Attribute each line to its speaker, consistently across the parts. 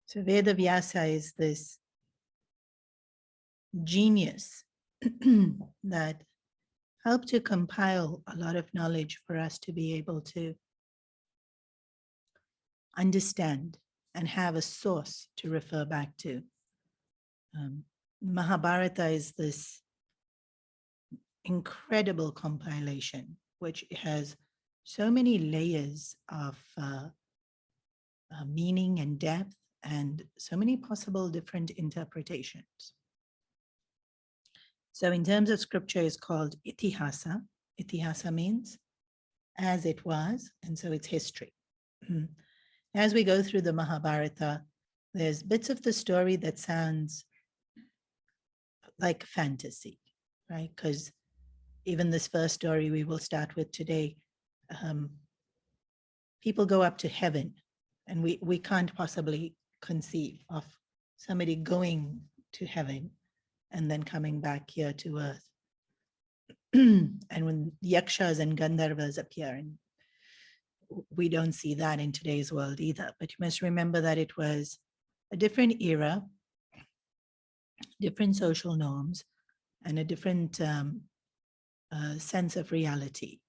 Speaker 1: So Veda Vyasa is this genius that helped to compile a lot of knowledge for us to be able to understand and have a source to refer back to. Mahabharata is this incredible compilation, which has so many layers of meaning and depth and so many possible different interpretations. So in terms of scripture, it's called itihasa. Itihasa means as it was, and so it's history. As we go through the Mahabharata, there's bits of the story that sounds like fantasy, right? Because even this first story we will start with today, people go up to heaven, and we can't possibly conceive of somebody going to heaven and then coming back here to earth. And when yakshas and gandharvas appear, and we don't see that in today's world either, but you must remember that it was a different era, different social norms, and a different sense of reality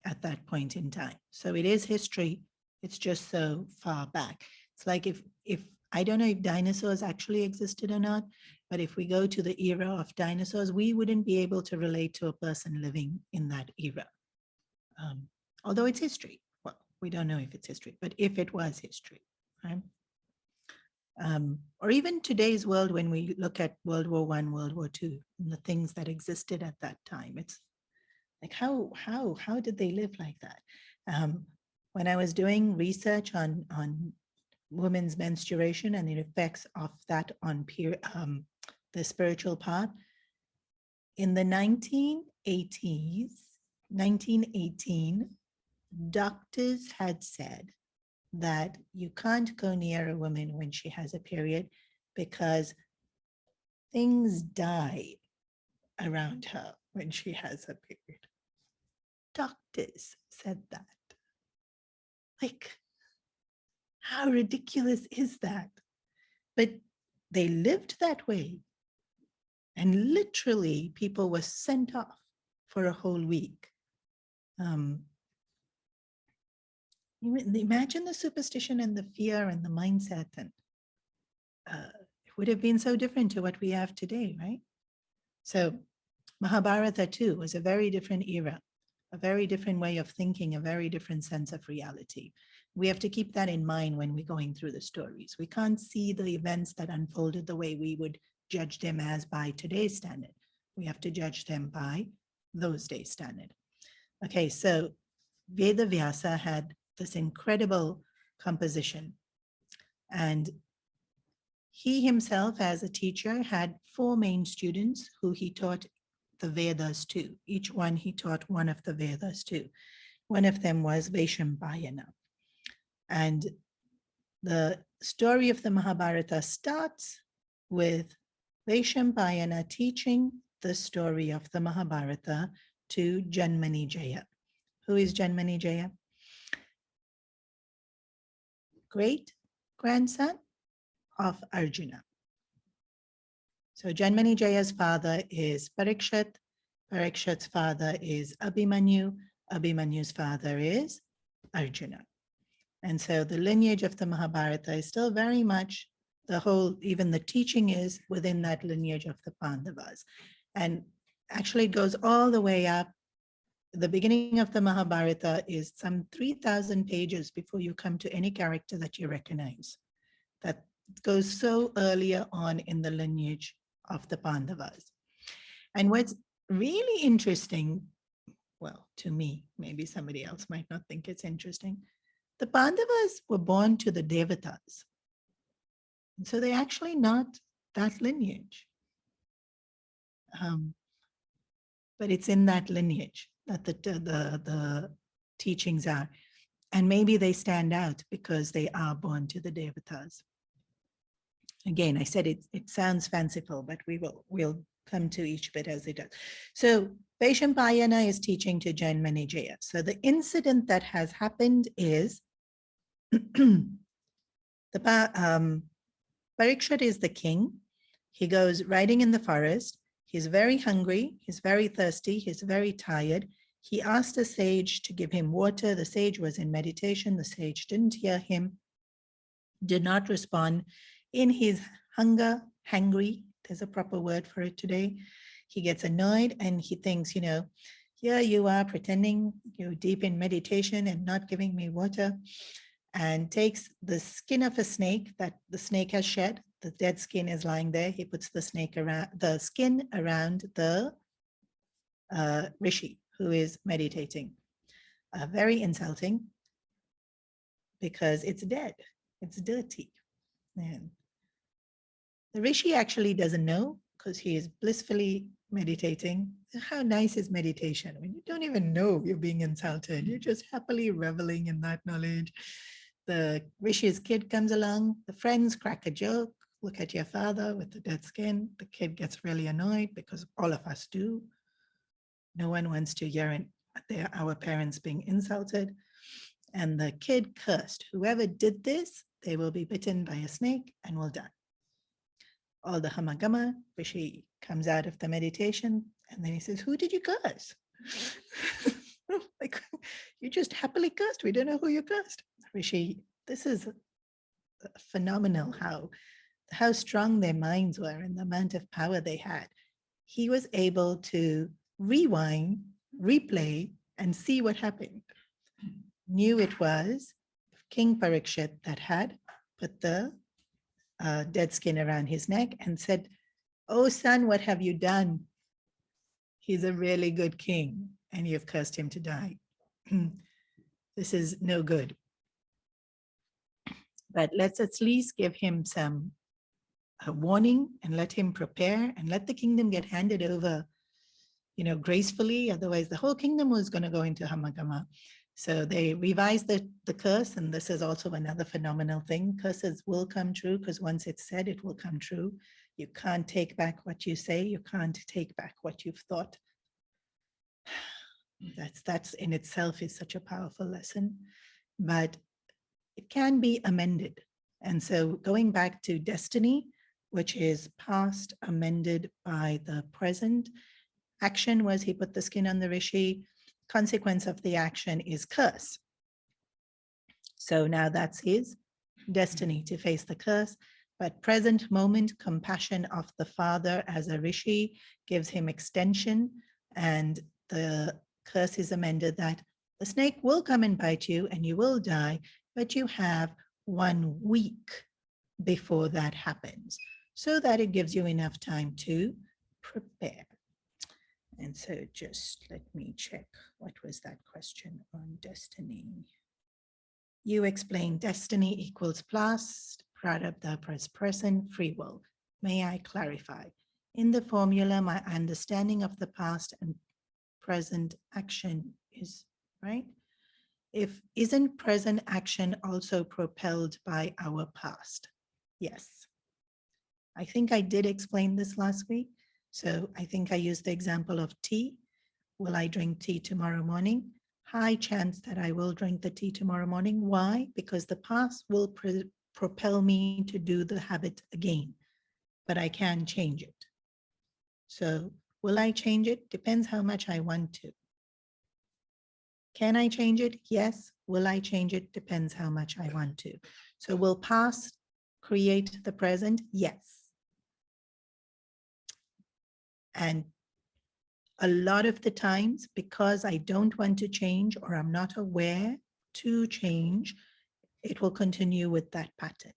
Speaker 1: at that point in time. So it is history. It's just so far back. It's like if I don't know if dinosaurs actually existed or not, but if we go to the era of dinosaurs, we wouldn't be able to relate to a person living in that era. Although it's history. Well, we don't know if it's history, but if it was history, right? Or even today's world, when we look at World War I, World War II, and the things that existed at that time, it's like, how did they live like that? When I was doing research on women's menstruation and the effects of that on the spiritual path, in the 1918, doctors had said that you can't go near a woman when she has a period because things die around her when she has a period. Doctors said that. Like, how ridiculous is that? But they lived that way. And literally, people were sent off for a whole week. Imagine the superstition and the fear and the mindset, and it would have been so different to what we have today, right? So Mahabharata too was a very different era, a very different way of thinking, a very different sense of reality. We have to keep that in mind when we're going through the stories. We can't see the events that unfolded the way we would judge them as by today's standard. We have to judge them by those days' standard. Okay, so Veda Vyasa had this incredible composition, and he himself, as a teacher, had 4 main students who he taught the Vedas to. Each one he taught one of the Vedas to. One of them was Vaishampayana. And the story of the Mahabharata starts with Vaishampayana teaching the story of the Mahabharata to Janamejaya. Who is Janamejaya? Great grandson of Arjuna. So Janamajaya's father is Parikshit. Parikshit's father is Abhimanyu. Abhimanyu's father is Arjuna. And so the lineage of the Mahabharata is still very much even the teaching is within that lineage of the Pandavas. And actually it goes all the way up. The beginning of the Mahabharata is some 3,000 pages before you come to any character that you recognize. That goes so earlier on in the lineage of the Pandavas. And what's really interesting, well, to me, maybe somebody else might not think it's interesting, the Pandavas were born to the Devatas. And so they're actually not that lineage. But it's in that lineage that the teachings are. And maybe they stand out because they are born to the Devatas. Again, I said it sounds fanciful, but we'll come to each bit as it does. So Vaishampayana is teaching to Janamejaya. So the incident that has happened is Parikshit is the king. He goes riding in the forest. He's very hungry. He's very thirsty. He's very tired. He asked a sage to give him water. The sage was in meditation. The sage didn't hear him, did not respond. In his hangry, there's a proper word for it today. He gets annoyed and he thinks, here you are pretending you're deep in meditation and not giving me water, and takes the skin of a snake that the snake has shed. The dead skin is lying there. He puts the skin around the rishi who is meditating. Very insulting because it's dead. It's dirty. And the rishi actually doesn't know because he is blissfully meditating. How nice is meditation? I mean, you don't even know you're being insulted. You're just happily reveling in that knowledge. The rishi's kid comes along. The friends crack a joke. Look at your father with the dead skin. The kid gets really annoyed because all of us do. No one wants to hear our parents being insulted. And the kid cursed. Whoever did this, they will be bitten by a snake and will die. All the hamagama, Rishi comes out of the meditation and then he says, who did you curse? Like, you just happily cursed. We don't know who you cursed. Rishi, this is phenomenal how strong their minds were and the amount of power they had. He was able to rewind, replay, and see what happened. Knew it was King Parikshit that had put the dead skin around his neck and said, oh son, what have you done? He's a really good king and you've cursed him to die. This is no good. But let's at least give him some warning and let him prepare and let the kingdom get handed over, gracefully. Otherwise, the whole kingdom was going to go into Hamagama. So they revised the curse, and this is also another phenomenal thing. Curses will come true because once it's said, it will come true. You can't take back what you say. You can't take back what you've thought. That's in itself is such a powerful lesson, but it can be amended. And so going back to destiny, which is past amended by the present. Action was he put the skin on the rishi. Consequence of the action is curse. So now that's his destiny to face the curse. But present moment, compassion of the father as a rishi gives him extension, and the curse is amended that the snake will come and bite you and you will die, but you have 1 week before that happens, so that it gives you enough time to prepare. And so just let me check, what was that question on destiny? You explained destiny equals past, prarabdha plus present, free will. May I clarify? In the formula, my understanding of the past and present action is, right? Isn't present action also propelled by our past? Yes. I think I did explain this last week. So I think I used the example of tea. Will I drink tea tomorrow morning? High chance that I will drink the tea tomorrow morning. Why? Because the past will propel me to do the habit again, but I can change it. So will I change it? Depends how much I want to. Can I change it? Yes. Will I change it? Depends how much I want to. So will past create the present? Yes. And a lot of the times, because I don't want to change or I'm not aware to change, it will continue with that pattern.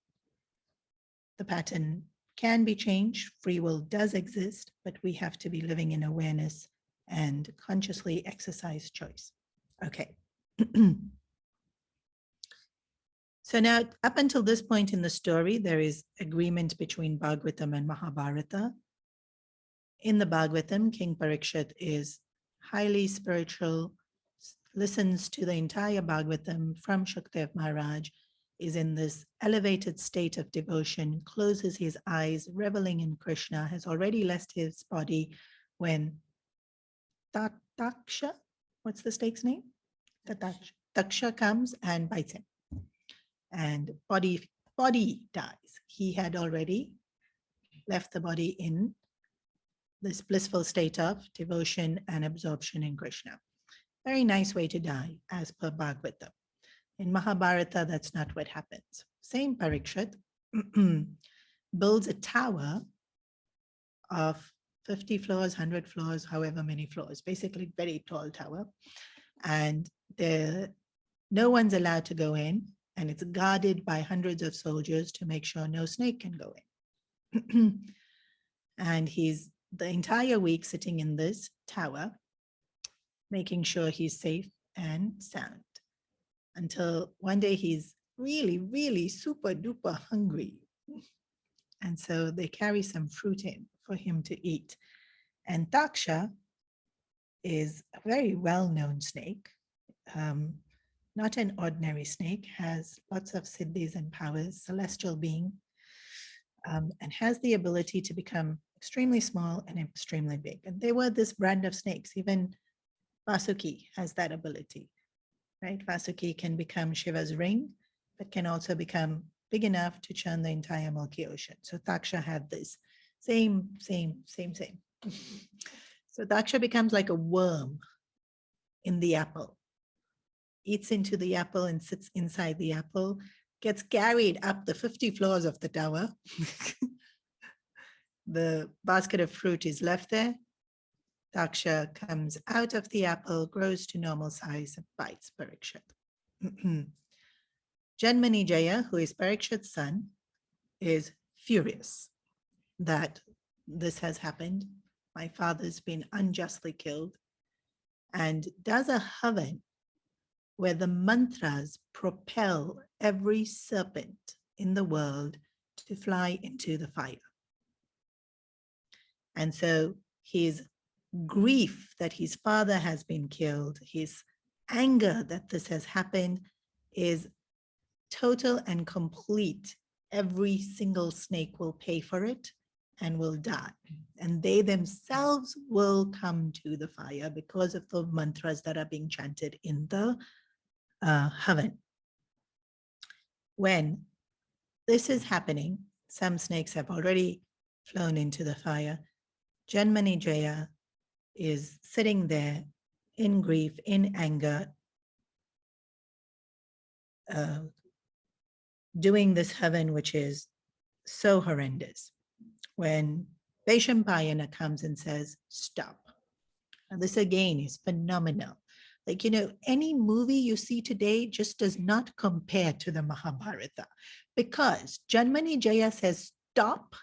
Speaker 1: The pattern can be changed. Free will does exist, but we have to be living in awareness and consciously exercise choice. Okay. So now, up until this point in the story, there is agreement between Bhagavatam and Mahabharata. In the Bhagavatam, King Parikshit is highly spiritual, listens to the entire Bhagavatam from Shukdev Maharaj, is in this elevated state of devotion, closes his eyes, reveling in Krishna, has already left his body when Taksha, what's the snake's name? Taksha comes and bites him. And body body dies. He had already left the body in this blissful state of devotion and absorption in Krishna. Very nice way to die, as per Bhagavata. In Mahabharata, that's not what happens. Same Parikshit builds a tower of 50 floors, 100 floors, however many floors, basically very tall tower. And no one's allowed to go in, and it's guarded by hundreds of soldiers to make sure no snake can go in. And he's the entire week sitting in this tower, making sure he's safe and sound, until one day he's really, really super duper hungry. And so they carry some fruit in for him to eat. And Taksha is a very well-known snake, not an ordinary snake, has lots of siddhis and powers, celestial being, and has the ability to become extremely small and extremely big. And they were this brand of snakes. Even Vasuki has that ability, right? Vasuki can become Shiva's ring, but can also become big enough to churn the entire Milky Ocean. So Taksha had this same. So Taksha becomes like a worm in the apple, eats into the apple and sits inside the apple, gets carried up the 50 floors of the tower. The basket of fruit is left there. Taksha comes out of the apple, grows to normal size, and bites Parikshit. Janamejaya, who is Parikshit's son, is furious that this has happened. My father's been unjustly killed, and does a havan where the mantras propel every serpent in the world to fly into the fire. And so his grief that his father has been killed, his anger that this has happened, is total and complete. Every single snake will pay for it and will die. And they themselves will come to the fire because of the mantras that are being chanted in the havan. When this is happening, some snakes have already flown into the fire. Janamejaya is sitting there in grief, in anger, doing this havan, which is so horrendous. When Vaishampayana comes and says, stop. And this again is phenomenal. Like, any movie you see today just does not compare to the Mahabharata, because Janamejaya says, stop,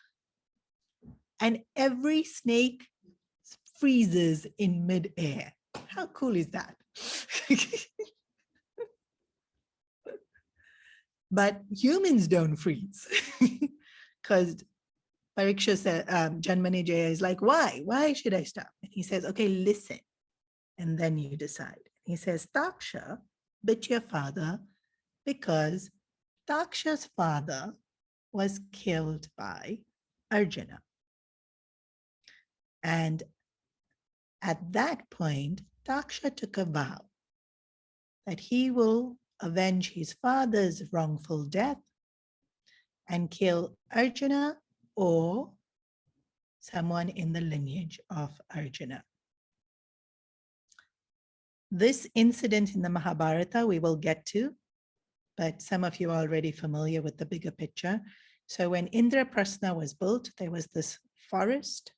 Speaker 1: and every snake freezes in midair. How cool is that? But humans don't freeze, because Parikshit said, Janamejaya is like, why? Why should I stop? And he says, okay, listen, and then you decide. He says, Taksha bit your father because Taksha's father was killed by Arjuna. And at that point, Taksha took a vow that he will avenge his father's wrongful death and kill Arjuna or someone in the lineage of Arjuna. This incident in the Mahabharata we will get to, but some of you are already familiar with the bigger picture. So when Indraprastha was built, there was this forest,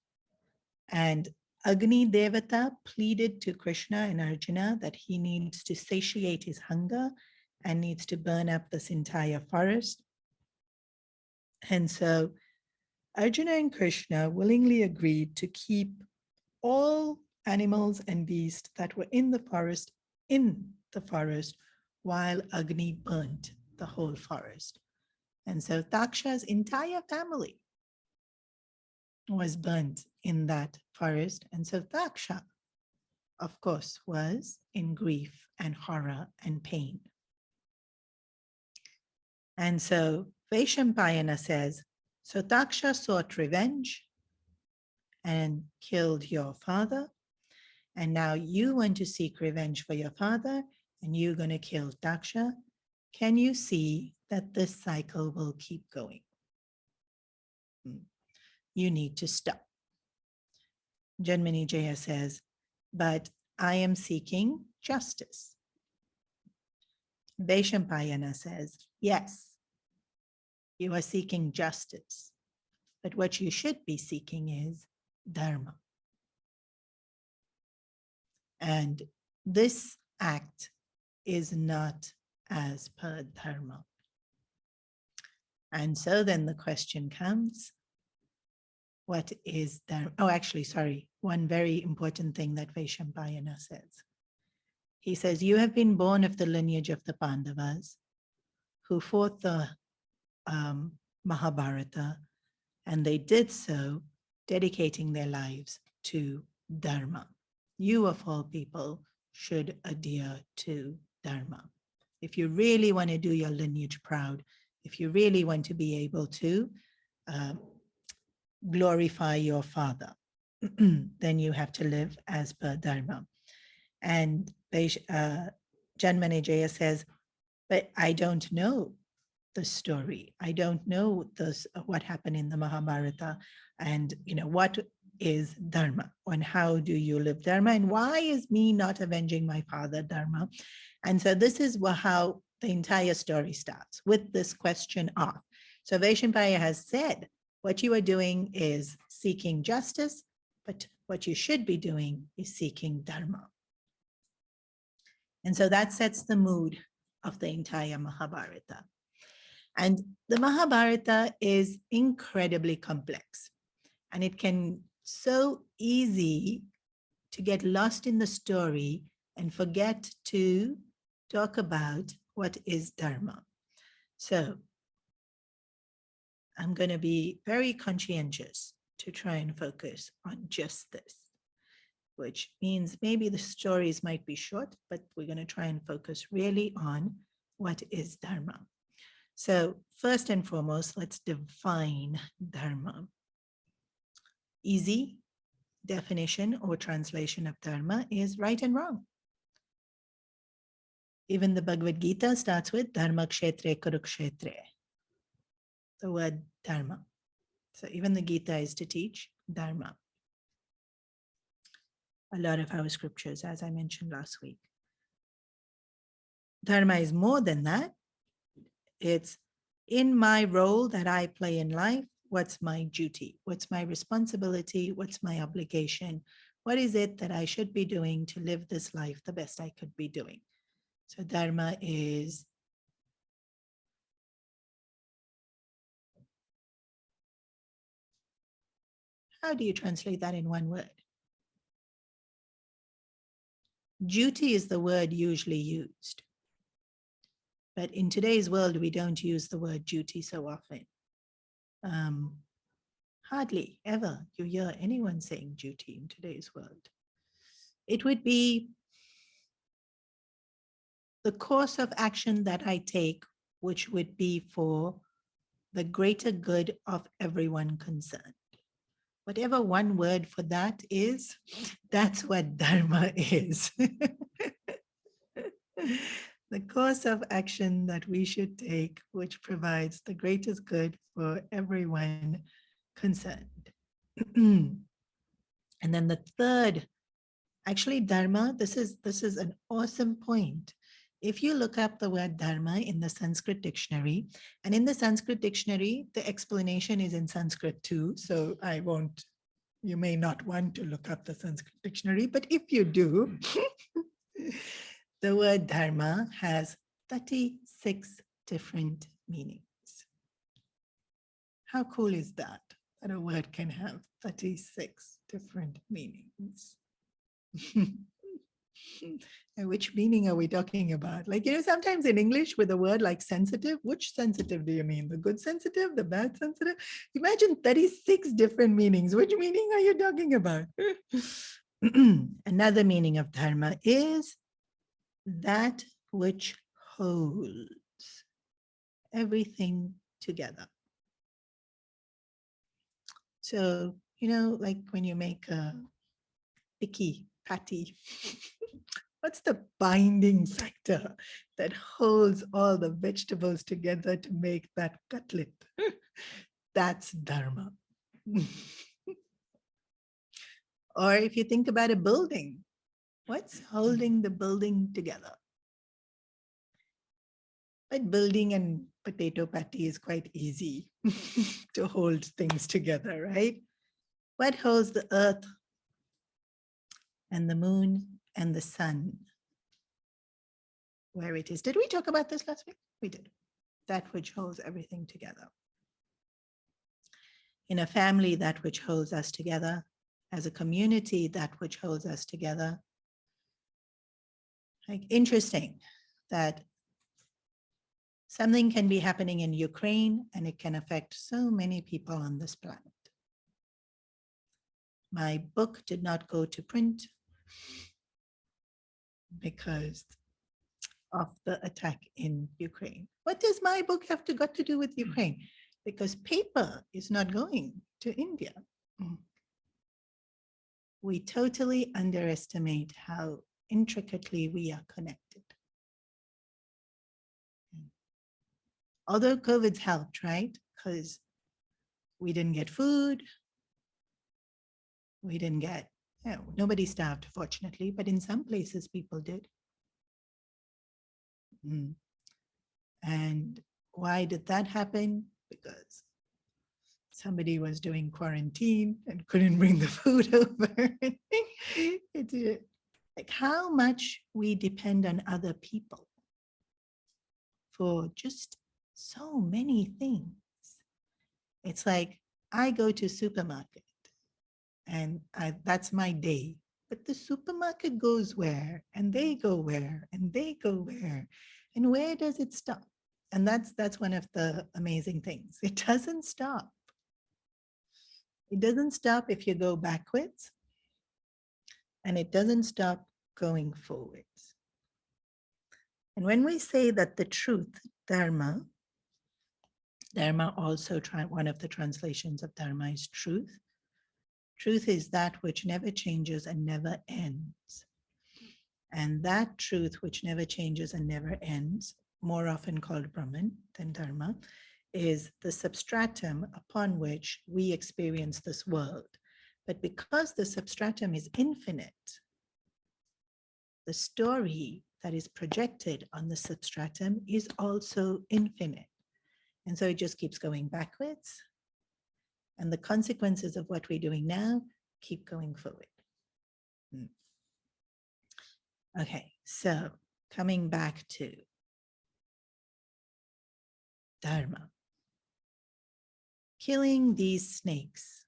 Speaker 1: and Agni Devata pleaded to Krishna and Arjuna that he needs to satiate his hunger and needs to burn up this entire forest. And so Arjuna and Krishna willingly agreed to keep all animals and beasts that were in the forest while Agni burnt the whole forest. And so Taksha's entire family was burnt in that forest. And so Taksha, of course, was in grief and horror and pain. And so Vaishampayana says, so Taksha sought revenge and killed your father. And now you want to seek revenge for your father, and you're going to kill Taksha. Can you see that this cycle will keep going. You need to stop. Janamejaya says, but I am seeking justice. Vaishampayana says, yes, you are seeking justice, but what you should be seeking is Dharma. And this act is not as per Dharma. And so then the question comes, what is Dharma? Oh, actually, sorry, one very important thing that Vaishampayana says. He says, you have been born of the lineage of the Pandavas who fought the Mahabharata, and they did so dedicating their lives to Dharma. You of all people should adhere to Dharma. If you really want to do your lineage proud, if you really want to be able to glorify your father, then you have to live as per Dharma. And Janamejaya says, but I don't know the story. I don't know this, what happened in the Mahabharata, and what is Dharma, and how do you live Dharma, and why is me not avenging my father Dharma? And so this is how the entire story starts, with this question of. So Vaishampaya has said, what you are doing is seeking justice, but what you should be doing is seeking Dharma. And so that sets the mood of the entire Mahabharata. And the Mahabharata is incredibly complex, and it can so easy to get lost in the story and forget to talk about what is Dharma. So I'm going to be very conscientious to try and focus on just this, which means maybe the stories might be short, but we're going to try and focus really on what is Dharma. So first and foremost, let's define Dharma. Easy definition or translation of Dharma is right and wrong. Even the Bhagavad Gita starts with Dharma kshetre kurukshetre, the word Dharma. So even the Gita is to teach Dharma. A lot of our scriptures, as I mentioned last week. Dharma is more than that. It's in my role that I play in life, what's my duty? What's my responsibility? What's my obligation? What is it that I should be doing to live this life the best I could be doing? So Dharma is how do you translate that in one word? Duty is the word usually used. But in today's world, we don't use the word duty so often. Hardly ever you hear anyone saying duty in today's world. It would be the course of action that I take, which would be for the greater good of everyone concerned. Whatever one word for that is, that's what Dharma is. The course of action that we should take, which provides the greatest good for everyone concerned. And then the third, actually Dharma, this is an awesome point. If you look up the word Dharma in the Sanskrit dictionary, and in the Sanskrit dictionary, the explanation is in Sanskrit too, so you may not want to look up the Sanskrit dictionary, but if you do, the word Dharma has 36 different meanings. How cool is that? That a word can have 36 different meanings. And which meaning are we talking about? Like, sometimes in English with a word like sensitive, which sensitive do you mean? The good sensitive, the bad sensitive? Imagine 36 different meanings. Which meaning are you talking about? Another meaning of Dharma is that which holds everything together. So, like when you make a picky patty, What's the binding factor that holds all the vegetables together to make that cutlet? That's dharma. Or if you think about a building, what's holding the building together? But building and potato patty is quite easy to hold things together, right? What holds the earth and the moon and the sun where it is? Did we talk about this last week? We did. That which holds everything together. In a family, that which holds us together. As a community, that which holds us together. Like, interesting that something can be happening in Ukraine and it can affect so many people on this planet. My book did not go to print because of the attack in Ukraine. What does my book have got to do with Ukraine? Because paper is not going to India. We totally underestimate how intricately we are connected. Although COVID's helped, right? Because we didn't get food. We didn't get, nobody starved, fortunately, but in some places people did. And why did that happen? Because somebody was doing quarantine and couldn't bring the food over. It's like how much we depend on other people for just so many things. It's like I go to supermarket and that's my day. But the supermarket goes where, and they go where, and they go where, and where does it stop? And that's one of the amazing things. It doesn't stop. It doesn't stop if you go backwards, and it doesn't stop going forwards. And when we say that the truth, Dharma also, one of the translations of Dharma is truth. Truth is that which never changes and never ends. And that truth which never changes and never ends, more often called Brahman than Dharma, is the substratum upon which we experience this world. But because the substratum is infinite, the story that is projected on the substratum is also infinite. And so it just keeps going backwards. And the consequences of what we're doing now keep going forward. Okay, so coming back to Dharma. Killing these snakes.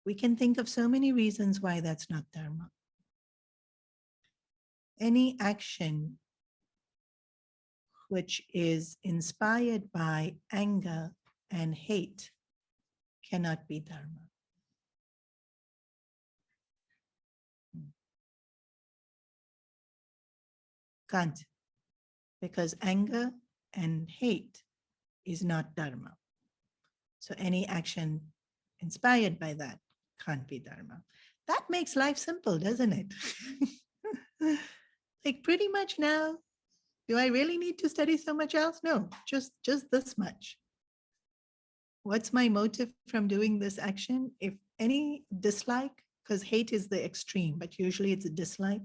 Speaker 1: We can think of so many reasons why that's not Dharma. Any action which is inspired by anger and hate cannot be Dharma. Can't, because anger and hate is not Dharma. So any action inspired by that can't be Dharma. That makes life simple, doesn't it? Like pretty much now, do I really need to study so much else? No, just this much. What's my motive from doing this action? If any dislike, because hate is the extreme, but usually it's a dislike,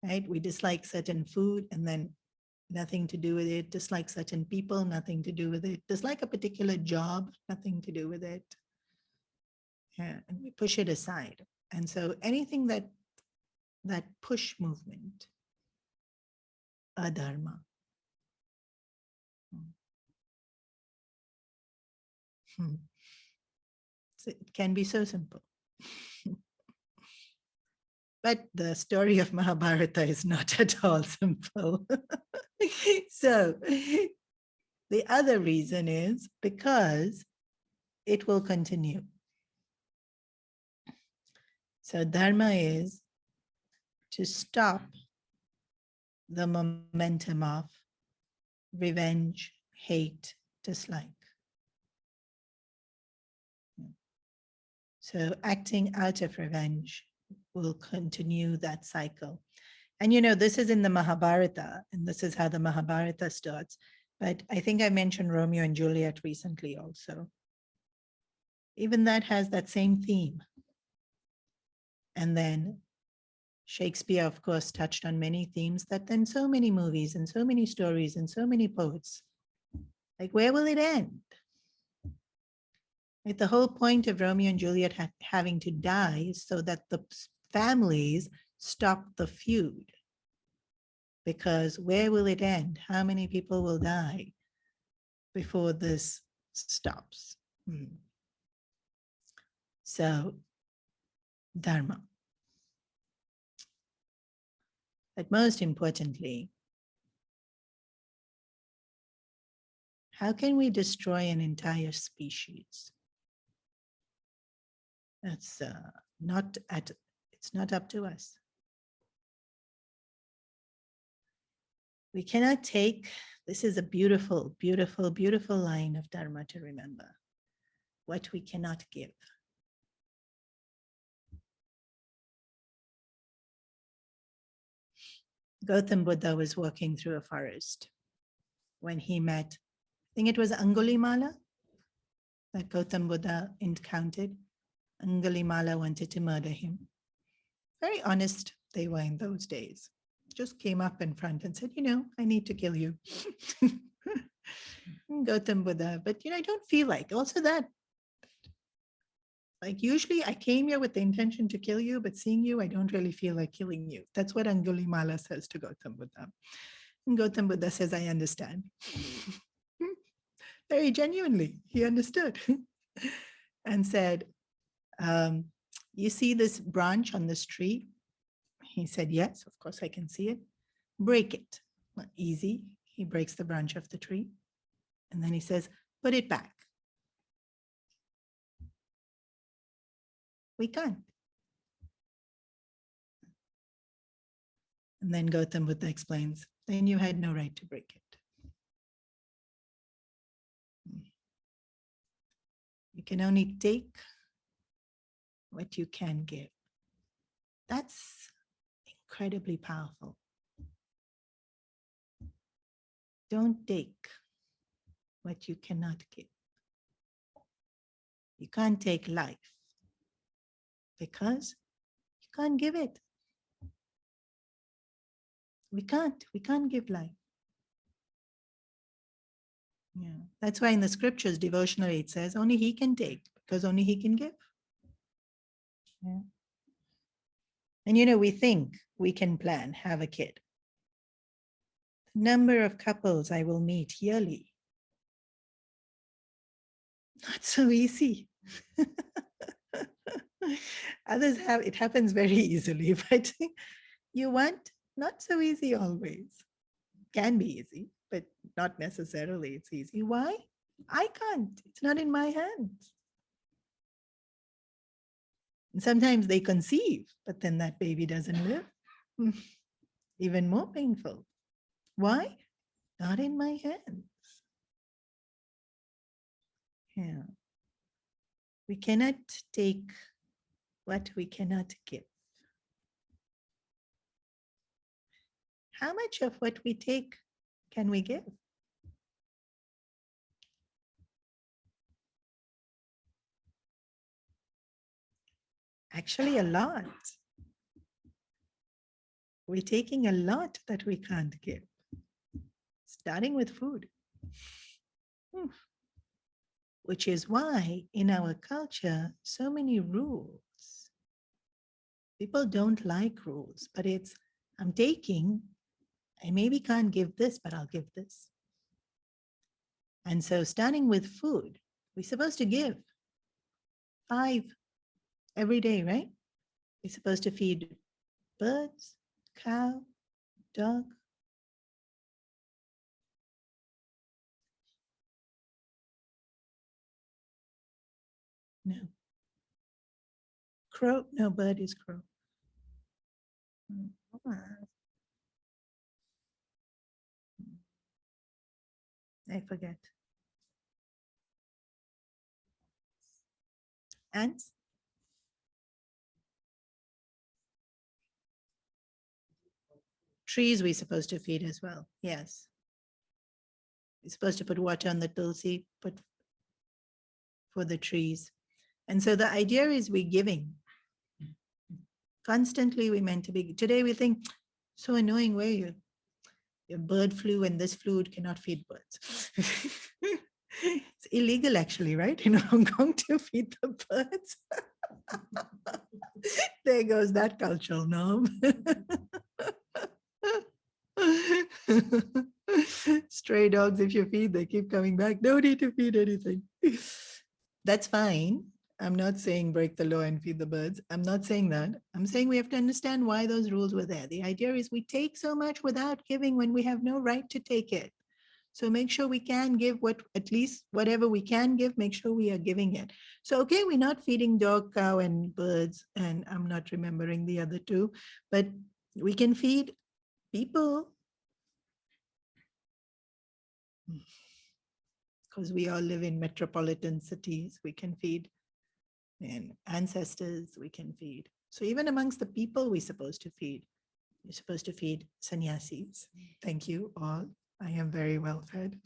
Speaker 1: right? We dislike certain food and then nothing to do with it. Dislike certain people, nothing to do with it. Dislike a particular job, nothing to do with it. Yeah, and we push it aside. And so anything that push movement, adharma. So it can be so simple. But the story of Mahabharata is not at all simple. So the other reason is because it will continue. So dharma is to stop the momentum of revenge, hate, dislike. So acting out of revenge will continue that cycle. And you know, this is in the Mahabharata, and this is how the Mahabharata starts. But I think I mentioned Romeo and Juliet recently also. Even that has that same theme. And then Shakespeare, of course, touched on many themes that then so many movies and so many stories and so many poets. Like, where will it end? Like, the whole point of Romeo and Juliet having to die is so that the families stop the feud. Because where will it end? How many people will die before this stops? So, Dharma. But most importantly, how can we destroy an entire species? That's it's not up to us. We cannot take, this is a beautiful, beautiful, beautiful line of Dharma to remember, what we cannot give. Gautam Buddha was walking through a forest when he met, I think it was Angulimala that Gautam Buddha encountered. Angulimala wanted to murder him. Very honest they were in those days. Just came up in front and said, you know, I need to kill you. Gautam Buddha, but you know, I don't feel like, also that, like usually I came here with the intention to kill you, but seeing you, I don't really feel like killing you. That's what Angulimala says to Gautam Buddha. And Gautam Buddha says, I understand. Very genuinely, he understood and said, you see this branch on this tree? He said, yes, of course I can see it. Break it. Not easy. He breaks the branch of the tree. And then he says, put it back. We can't. And then Gautam Buddha explains, then you had no right to break it. You can only take what you can give. That's incredibly powerful. Don't take what you cannot give. You can't take life because you can't give it. We can't give life. Yeah, that's why in the scriptures, devotionally, it says only he can take because only he can give. Yeah. And you know, we think we can plan, have a kid. The number of couples I will meet yearly, not so easy. Others have, it happens very easily, but you want, not so easy always. Can be easy, but not necessarily it's easy. Why? I can't. It's not in my hands. And sometimes they conceive, but then that baby doesn't live. Even more painful. Why? Not in my hands. Yeah. We cannot take what we cannot give. How much of what we take can we give? Actually, a lot. We're taking a lot that we can't give, starting with food. Which is why in our culture, so many rules. People don't like rules, but it's, I'm taking, I maybe can't give this, but I'll give this. And so starting with food, we're supposed to give 5 every day, right? We're supposed to feed birds, cow, dog. No. Crow, no, bird is crow. I forget. Ants? Trees we're supposed to feed as well. Yes. We're supposed to put water on the tulsi, put for the trees. And so the idea is we're giving. Constantly we're meant to be. Today we think, so annoying, where you? Your bird flu and this fluid cannot feed birds. It's illegal actually, right? In Hong Kong to feed the birds. There goes that cultural norm. Stray dogs, if you feed, they keep coming back. No need to feed anything. That's fine. I'm not saying break the law and feed the birds. I'm not saying that. I'm saying we have to understand why those rules were there. The idea is we take so much without giving when we have no right to take it. So make sure we can give what, at least whatever we can give, make sure we are giving it. So, okay, we're not feeding dog, cow, and birds, and I'm not remembering the other two, but we can feed people because we all live in metropolitan cities. We can feed and ancestors, we can feed. So even amongst the people we're supposed to feed, you're supposed to feed sannyasis. Thank you all. I am very well fed.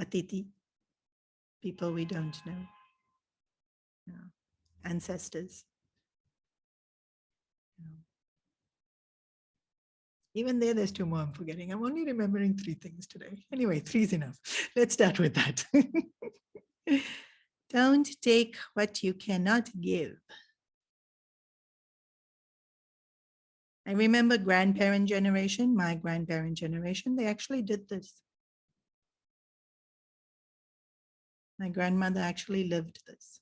Speaker 1: Atiti, people we don't know. No. Ancestors. No. Even there's two more I'm forgetting. I'm only remembering three things today. Anyway, three is enough. Let's start with that. Don't take what you cannot give. I remember grandparent generation, my grandparent generation, they actually did this. My grandmother actually lived this.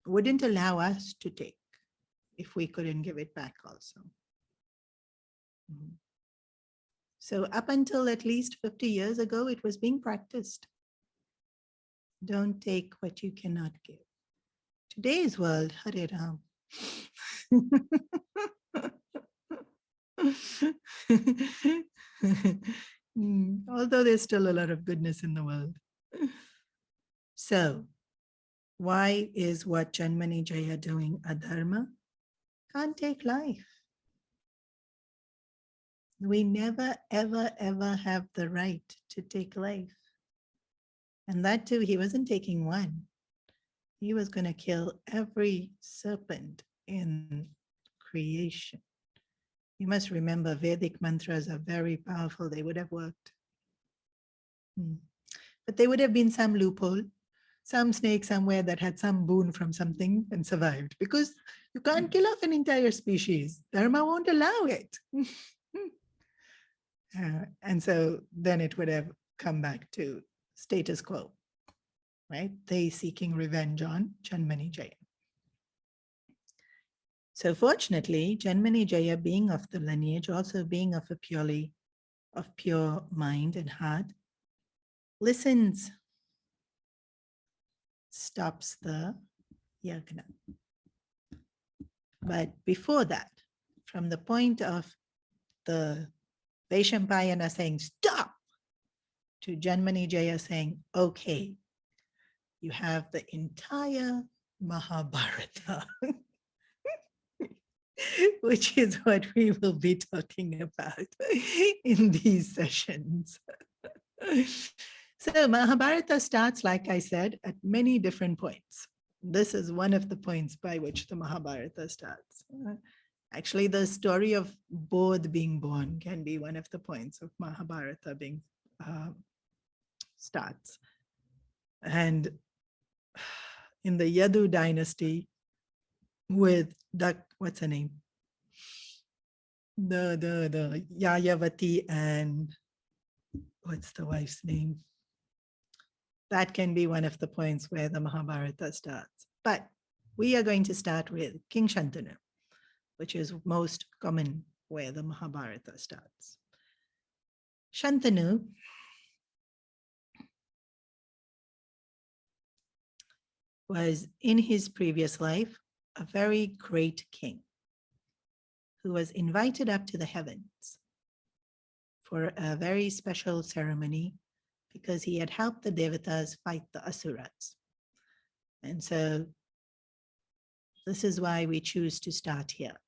Speaker 1: Wouldn't allow us to take if we couldn't give it back also. So up until at least 50 years ago, it was being practiced. Don't take what you cannot give. Today's world, Hare Ram. Although there's still a lot of goodness in the world. So, why is what Janamejaya doing a dharma? Can't take life. We never, ever, ever have the right to take life. And that too, he wasn't taking one. He was going to kill every serpent in creation. You must remember Vedic mantras are very powerful. They would have worked. But there would have been some loophole, some snake somewhere that had some boon from something and survived, because you can't kill off an entire species. Dharma won't allow it. And so then it would have come back to status quo, right? They seeking revenge on Janamejaya. So fortunately, Janamejaya, being of the lineage, also being of pure mind and heart, listens, stops the yagna. But before that, from the point of the Vaishampayana saying, stop, to Janamejaya saying, okay, you have the entire Mahabharata, which is what we will be talking about in these sessions. So Mahabharata starts, like I said, at many different points. This is one of the points by which the Mahabharata starts. Actually, the story of Bodh being born can be one of the points of Mahabharata being starts. And in the Yadu dynasty, with what's her name? The Yayavati and what's the wife's name? That can be one of the points where the Mahabharata starts. But we are going to start with King Shantanu, which is most common where the Mahabharata starts. Shantanu was in his previous life a very great king who was invited up to the heavens for a very special ceremony because he had helped the devatas fight the asuras. And so This is why we choose to start here.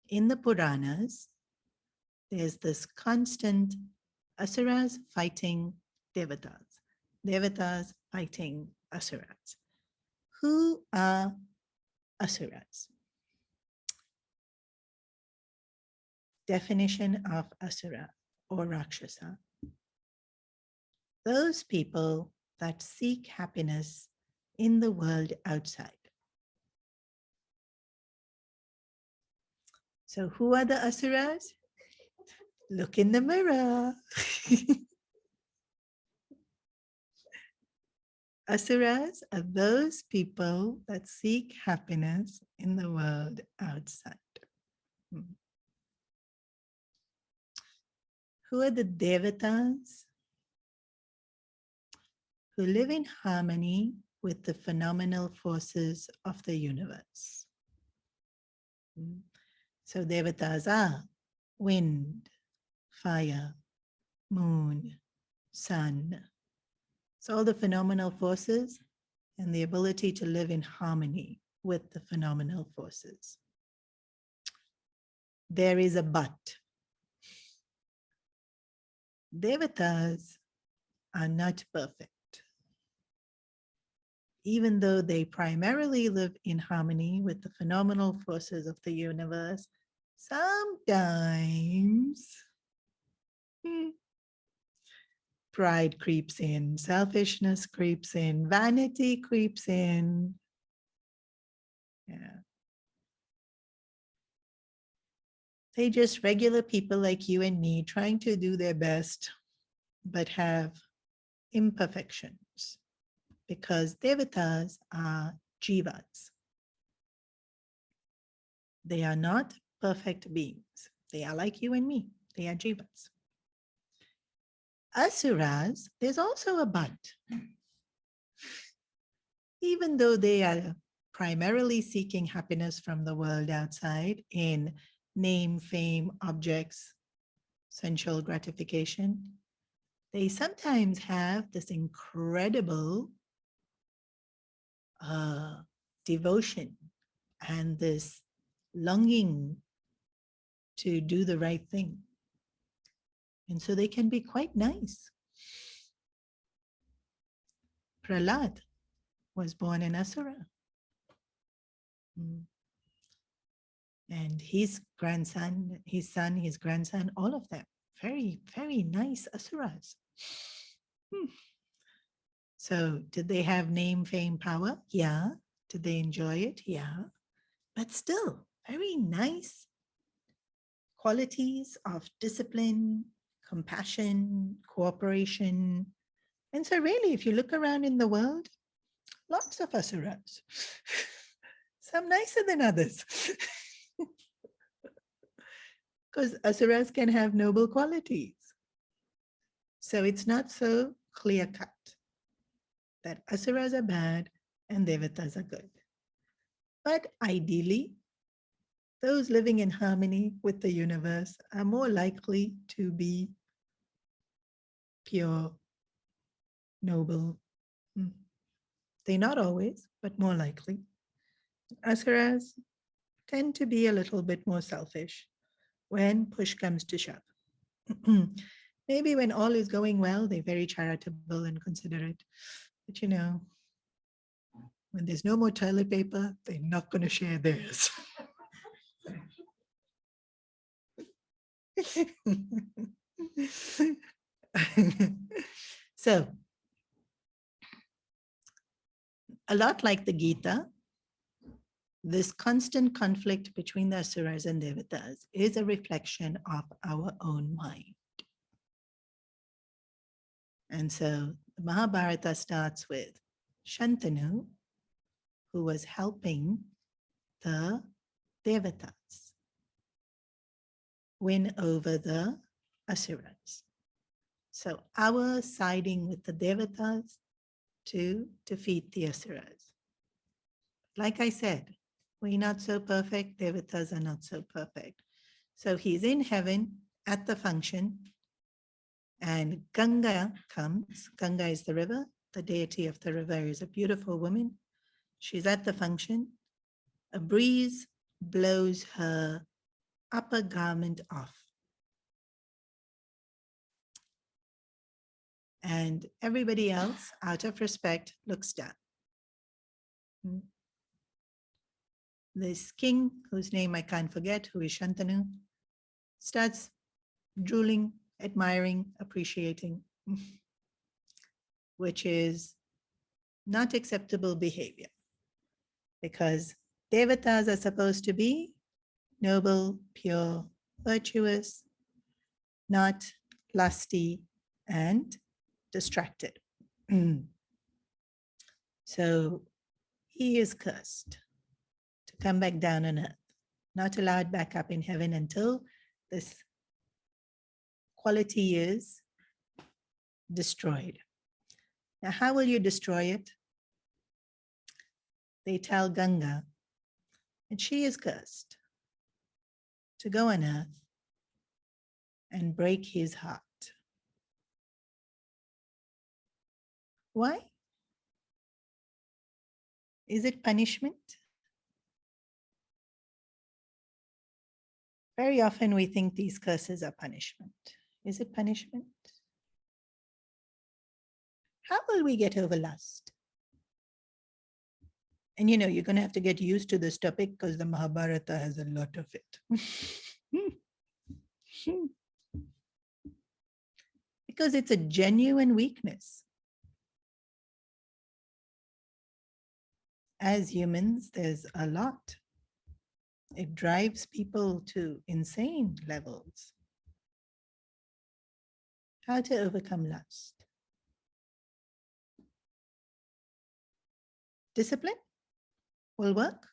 Speaker 1: In the Puranas, there's this constant asuras fighting devatas, devatas fighting asuras. Who are asuras? Definition of asura or rakshasa. Those people that seek happiness in the world outside. So who are the asuras? Look in the mirror. Asuras are those people that seek happiness in the world outside. Who are the devatas? Who live in harmony with the phenomenal forces of the universe. So devatas are wind, fire, moon, sun. It's all the phenomenal forces and the ability to live in harmony with the phenomenal forces. There is a but. Devatas are not perfect. Even though they primarily live in harmony with the phenomenal forces of the universe, sometimes pride creeps in, selfishness creeps in, vanity creeps in. Yeah. They're just regular people like you and me trying to do their best, but have imperfections because devatas are jivas. They are not perfect beings. They are like you and me. They are jivas. Asuras, there's also a but. Even though they are primarily seeking happiness from the world outside in name, fame, objects, sensual gratification, they sometimes have this incredible devotion and this longing to do the right thing. And so they can be quite nice. Prahlad was born in Asura. And his grandson, his son, his grandson, all of them, very, very nice Asuras. So did they have name, fame, power? Yeah. Did they enjoy it? Yeah. But still, very nice qualities of discipline, compassion, cooperation. And so really, if you look around in the world, lots of asuras, some nicer than others. Because asuras can have noble qualities. So it's not so clear cut that asuras are bad and devatas are good. But ideally, those living in harmony with the universe are more likely to be pure, noble. They're not always, but more likely. Asuras tend to be a little bit more selfish when push comes to shove. Maybe when all is going well, they're very charitable and considerate. But you know, when there's no more toilet paper, they're not going to share theirs. So, a lot like the Gita, this constant conflict between the asuras and devatas is a reflection of our own mind. And so the Mahabharata starts with Shantanu, who was helping the devatas win over the asuras. So our siding with the devatas to defeat the asuras. Like I said, we're not so perfect, devatas are not so perfect. So he's in heaven at the function, and Ganga comes. Ganga is the river. The deity of the river is a beautiful woman. She's at the function, A breeze blows her upper garment off. And everybody else, out of respect, looks down. This king, whose name I can't forget, who is Shantanu, starts drooling, admiring, appreciating, which is not acceptable behavior, because devatas are supposed to be noble, pure, virtuous, not lusty and distracted. So he is cursed to come back down on earth, not allowed back up in heaven until this quality is destroyed. Now, how will you destroy it? They tell Ganga, and she is cursed to go on earth and break his heart. Why? Is it punishment? Very often we think these curses are punishment. Is it punishment? How will we get over lust? And you know, you're going to have to get used to this topic because the Mahabharata has a lot of it. Because it's a genuine weakness. As humans, there's a lot. It drives people to insane levels. How to overcome lust? Discipline will work.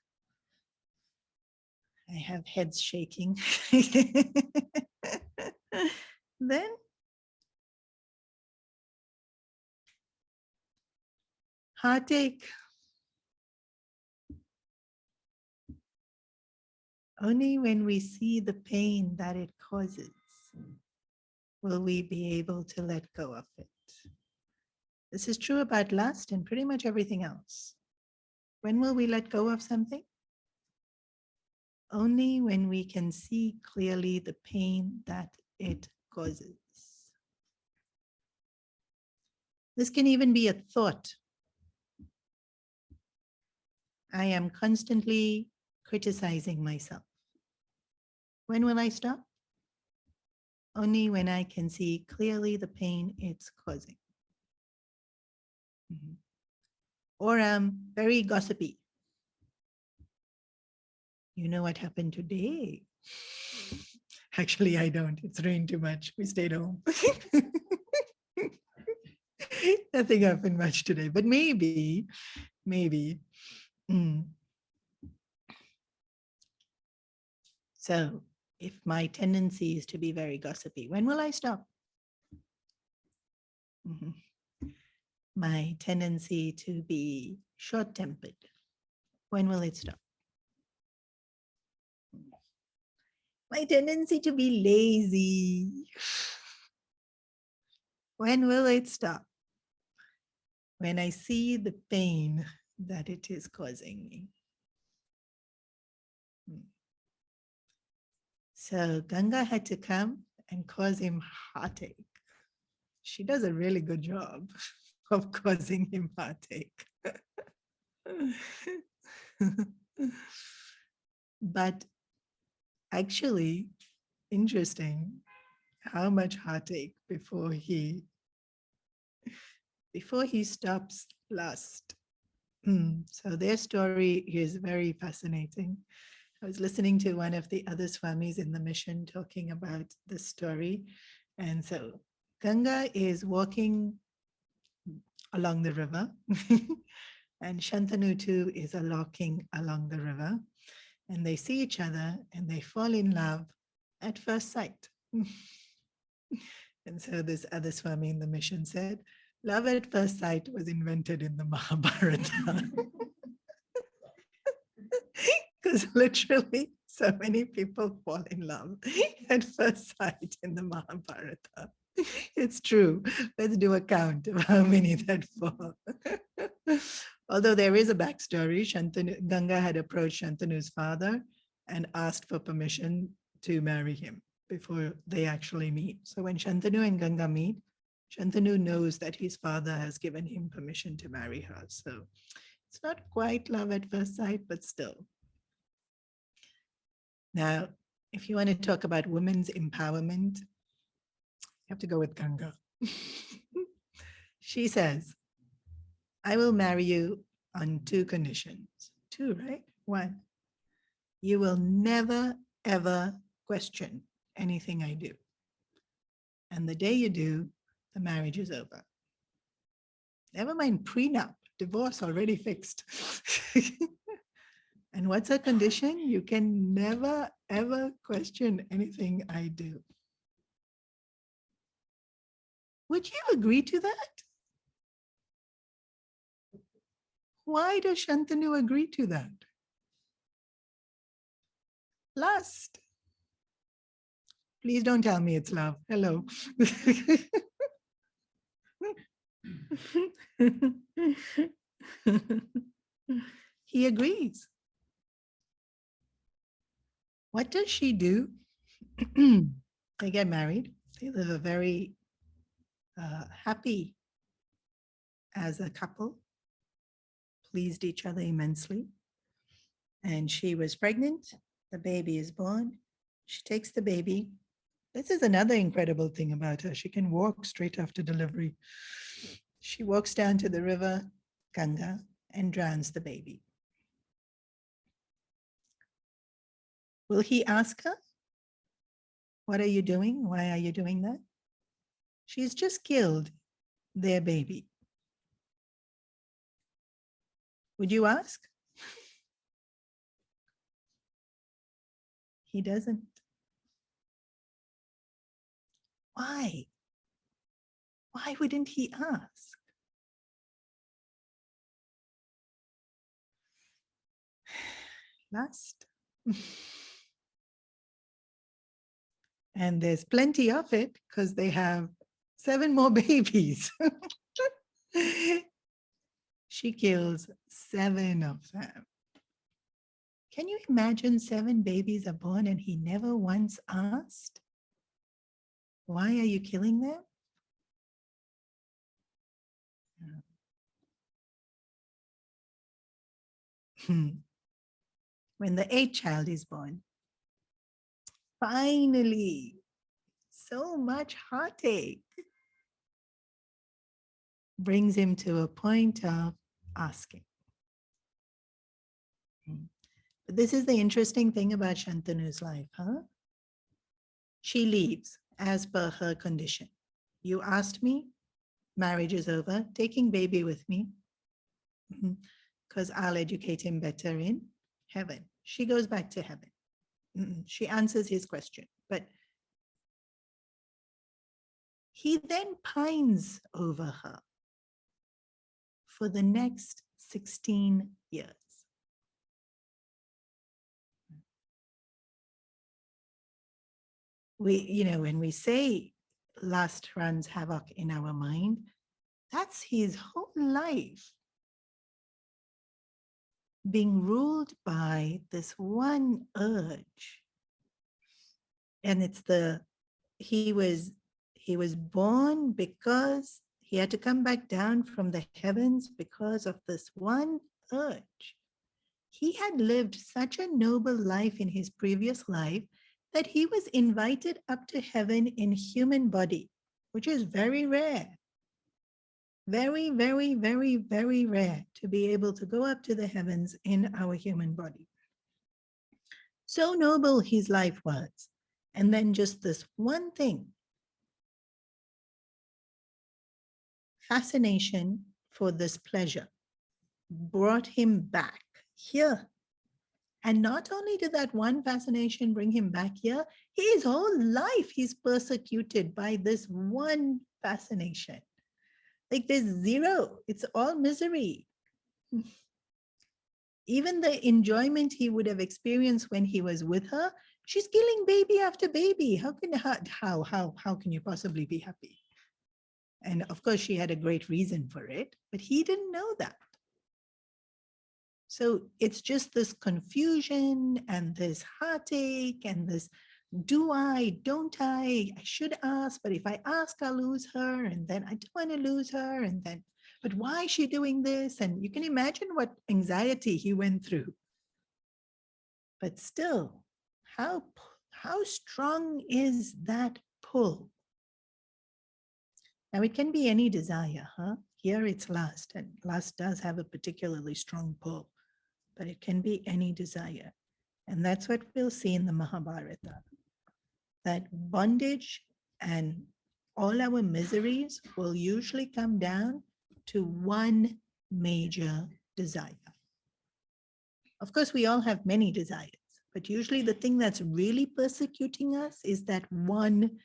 Speaker 1: I have heads shaking. Then heartache. Only when we see the pain that it causes will we be able to let go of it. This is true about lust and pretty much everything else. When will we let go of something? Only when we can see clearly the pain that it causes. This can even be a thought. I am constantly criticizing myself. When will I stop? Only when I can see clearly the pain it's causing. Or I'm very gossipy. You know what happened today? Actually, I don't. It's rained too much. We stayed home. Nothing happened much today, but maybe. So if my tendency is to be very gossipy, when will I stop? My tendency to be short-tempered, when will it stop? My tendency to be lazy, when will it stop? When I see the pain that it is causing me. So Ganga had to come and cause him heartache. She does a really good job of causing him heartache. But actually, interesting how much heartache before he stops lust. So their story is very fascinating. I was listening to one of the other Swamis in the mission talking about the story. And so Ganga is walking along the river and Shantanu too is walking along the river, and they see each other and they fall in love at first sight. And so this other Swami in the mission said, love at first sight was invented in the Mahabharata. Because literally so many people fall in love at first sight in the Mahabharata. It's true. Let's do a count of how many that fall. Although there is a backstory, Ganga had approached Shantanu's father and asked for permission to marry him before they actually meet. So when Shantanu and Ganga meet, Shantanu knows that his father has given him permission to marry her. So it's not quite love at first sight, but still. Now, if you want to talk about women's empowerment, you have to go with Ganga. She says, I will marry you on 2 conditions. 2, right? 1, you will never, ever question anything I do. And the day you do, the marriage is over. Never mind prenup, divorce already fixed. And what's a condition? You can never, ever question anything I do. Would you agree to that? Why does Shantanu agree to that? Lust. Please don't tell me it's love. Hello. He agrees. What does she do? They get married. They live a very happy as a couple, pleased each other immensely. And she was pregnant. The baby is born. She takes the baby. This is another incredible thing about her. She can walk straight after delivery. She walks down to the river Ganga and drowns the baby. Will he ask her, what are you doing? Why are you doing that? She's just killed their baby. Would you ask? He doesn't. Why? Why wouldn't he ask? Lust. And there's plenty of it because they have 7 more babies. She kills 7 of them. Can you imagine 7 babies are born and he never once asked, why are you killing them? When the 8th child is born, finally, so much heartache brings him to a point of asking. But this is the interesting thing about Shantanu's life, huh? She leaves as per her condition. You asked me, marriage is over, taking baby with me, because I'll educate him better in heaven. She goes back to heaven. She answers his question, but he then pines over her for the next 16 years. When we say lust runs havoc in our mind, that's his whole life being ruled by this one urge. And it's he was born because he had to come back down from the heavens because of this one urge. He had lived such a noble life in his previous life that he was invited up to heaven in human body, which is very rare. Very, very, very, very rare to be able to go up to the heavens in our human body. So noble his life was. And then just this one thing, fascination for this pleasure, brought him back here. And not only did that one fascination bring him back here, his whole life he's persecuted by this one fascination. Like there's zero, it's all misery. Even the enjoyment he would have experienced when he was with her, she's killing baby after baby. How can you possibly be happy? And of course, she had a great reason for it, but he didn't know that. So it's just this confusion and this heartache and this do I, don't I should ask, but if I ask, I'll lose her. And then I don't want to lose her. And then, but why is she doing this? And you can imagine what anxiety he went through. But still, how strong is that pull? Now it can be any desire, huh? Here it's lust, and lust does have a particularly strong pull, but it can be any desire. And that's what we'll see in the Mahabharata. That bondage and all our miseries will usually come down to one major desire. Of course, we all have many desires, but usually the thing that's really persecuting us is that one.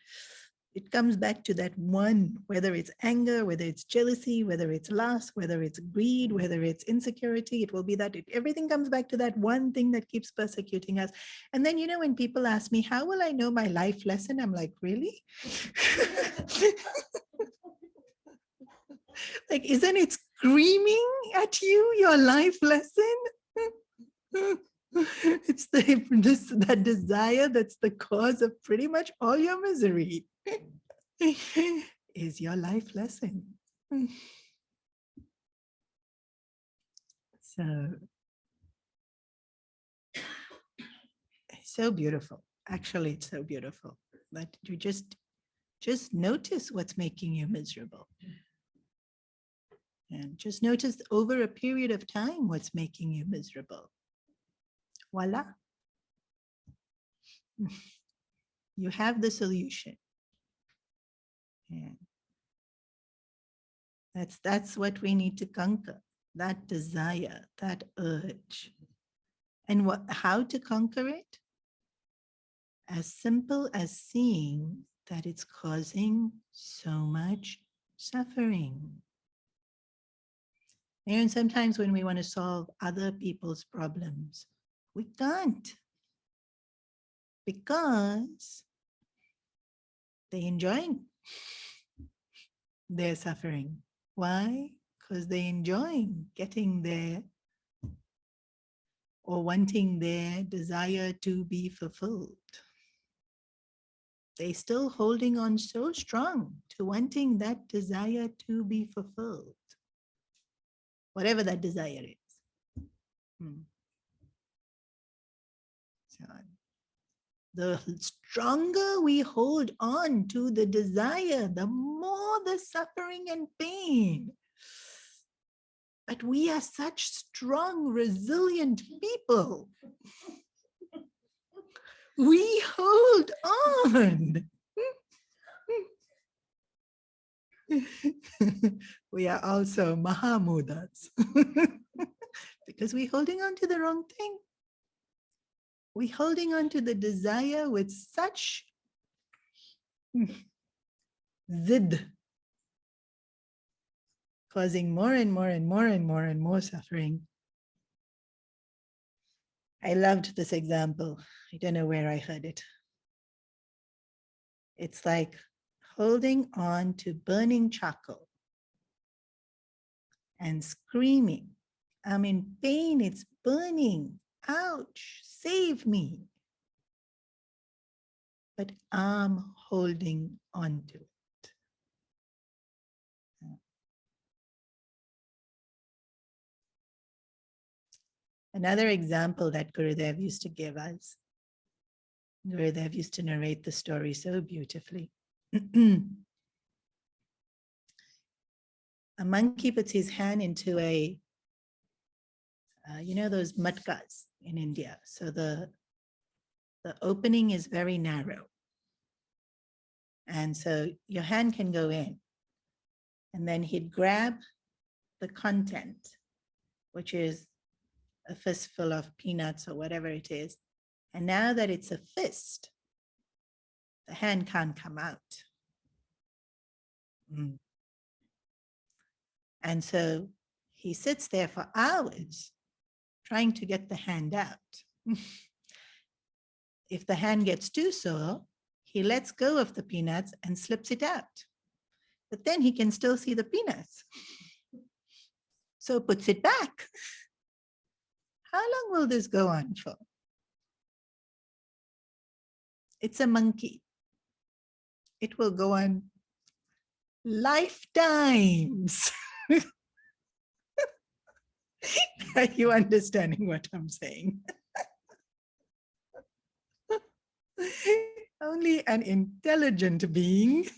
Speaker 1: It comes back to that one, whether it's anger, whether it's jealousy, whether it's lust, whether it's greed, whether it's insecurity, it will be that everything comes back to that one thing that keeps persecuting us. And then, when people ask me, how will I know my life lesson? I'm like, really? Like, isn't it screaming at you, your life lesson? It's that desire that's the cause of pretty much all your misery. Is your life lesson. So it's so beautiful. Actually, it's so beautiful that you just notice what's making you miserable. And just notice over a period of time what's making you miserable. Voila. You have the solution. And that's what we need to conquer, that desire, that urge. And how to conquer it? As simple as seeing that it's causing so much suffering. And sometimes when we want to solve other people's problems, we can't, because they're enjoying their suffering. Why? Because they're enjoying getting there or wanting their desire to be fulfilled. They're still holding on so strong to wanting that desire to be fulfilled, whatever that desire is. So the stronger we hold on to the desire, the more the suffering and pain. But we are such strong, resilient people. We hold on. We are also Mahamudas because we're holding on to the wrong thing. We're holding on to the desire with such zid, causing more and more and more and more and more suffering. I loved this example. I don't know where I heard it. It's like holding on to burning charcoal and screaming, I'm in pain, it's burning, ouch, save me. But I'm holding on to it. Another example that Gurudev used to give us, Gurudev used to narrate the story so beautifully. A monkey puts his hand into a, those matkas in India. So the opening is very narrow. And so your hand can go in. And then he'd grab the content, which is a fistful of peanuts or whatever it is. And now that it's a fist, the hand can't come out. And so he sits there for hours trying to get the hand out. If the hand gets too sore, he lets go of the peanuts and slips it out. But then he can still see the peanuts. So puts it back. How long will this go on for? It's a monkey. It will go on lifetimes. Are you understanding what I'm saying? Only an intelligent being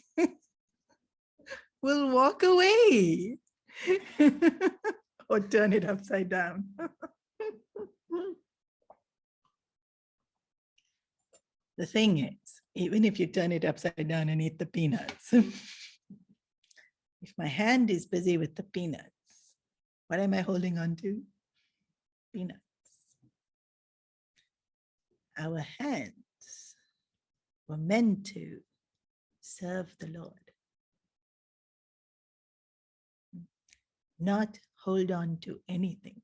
Speaker 1: will walk away or turn it upside down. The thing is, even if you turn it upside down and eat the peanuts, if my hand is busy with the peanuts, what am I holding on to? Peanuts. Our hands were meant to serve the Lord, not hold on to anything.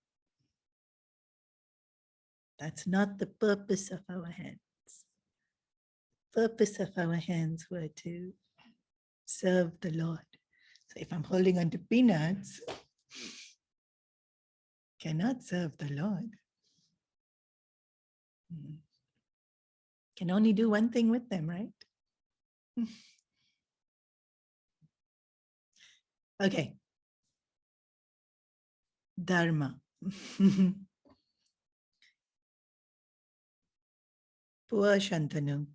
Speaker 1: That's not the purpose of our hands. Purpose of our hands were to serve the Lord. So if I'm holding on to peanuts, cannot serve the Lord. Can only do one thing with them, right? Okay. Dharma. Poor Shantanu.